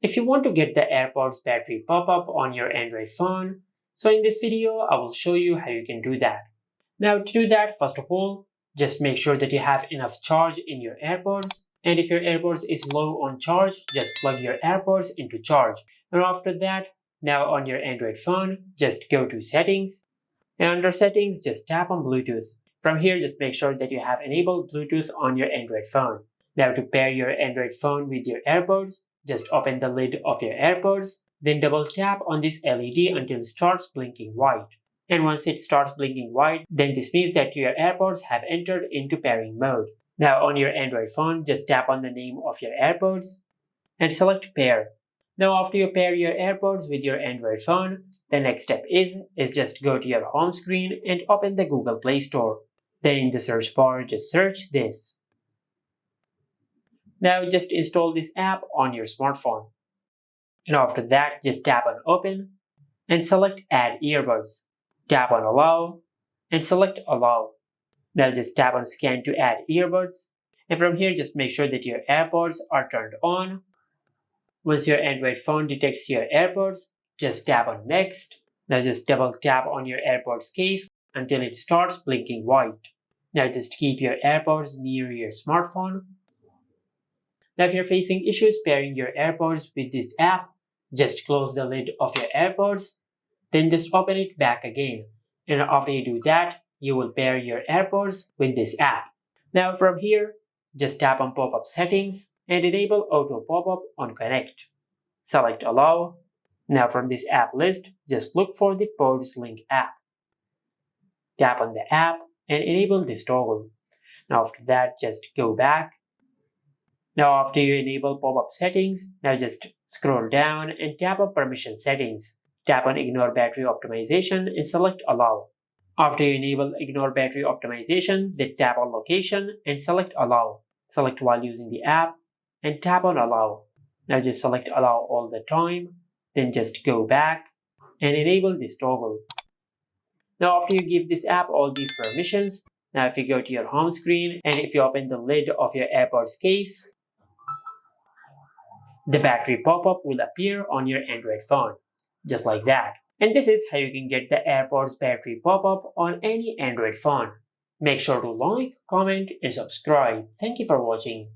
If you want to get the AirPods battery pop-up on your Android phone, so in this video I will show you how you can do that. Now to do that, first of all, just make sure that you have enough charge in your AirPods, and if your AirPods is low on charge, just plug your AirPods into charge. And after that, now on your Android phone, just go to settings, and under settings just tap on Bluetooth. From here just make sure that you have enabled Bluetooth on your Android phone. Now to pair your Android phone with your AirPods, just open the lid of your AirPods, then double tap on this LED until it starts blinking white. And once it starts blinking white, then this means that your AirPods have entered into pairing mode. Now on your Android phone, just tap on the name of your AirPods and select pair. Now after you pair your AirPods with your Android phone, the next step is just go to your home screen and open the Google Play Store. Then in the search bar, just search this. Now just install this app on your smartphone. And after that, just tap on open and select add earbuds. Tap on allow and select allow. Now just tap on scan to add earbuds. And from here, just make sure that your AirPods are turned on. Once your Android phone detects your AirPods, just tap on next. Now just double tap on your AirPods case until it starts blinking white. Now just keep your AirPods near your smartphone. Now if you're facing issues pairing your AirPods with this app, just close the lid of your AirPods, then just open it back again. And after you do that, you will pair your AirPods with this app. Now from here, just tap on pop-up settings and enable auto pop-up on connect. Select allow. Now from this app list, just look for the Pods Link app. Tap on the app and enable this toggle. Now after that, just go back. Now after you enable pop-up settings, now just scroll down and tap on permission settings. Tap on ignore battery optimization and select allow. After you enable ignore battery optimization, then tap on location and select allow. Select while using the app and tap on allow. Now just select allow all the time, then just go back and enable this toggle. Now after you give this app all these permissions, now if you go to your home screen and if you open the lid of your AirPods case, the battery pop-up will appear on your Android phone, just like that. And this is how you can get the AirPods battery pop-up on any Android phone. Make sure to like, comment and subscribe. Thank you for watching.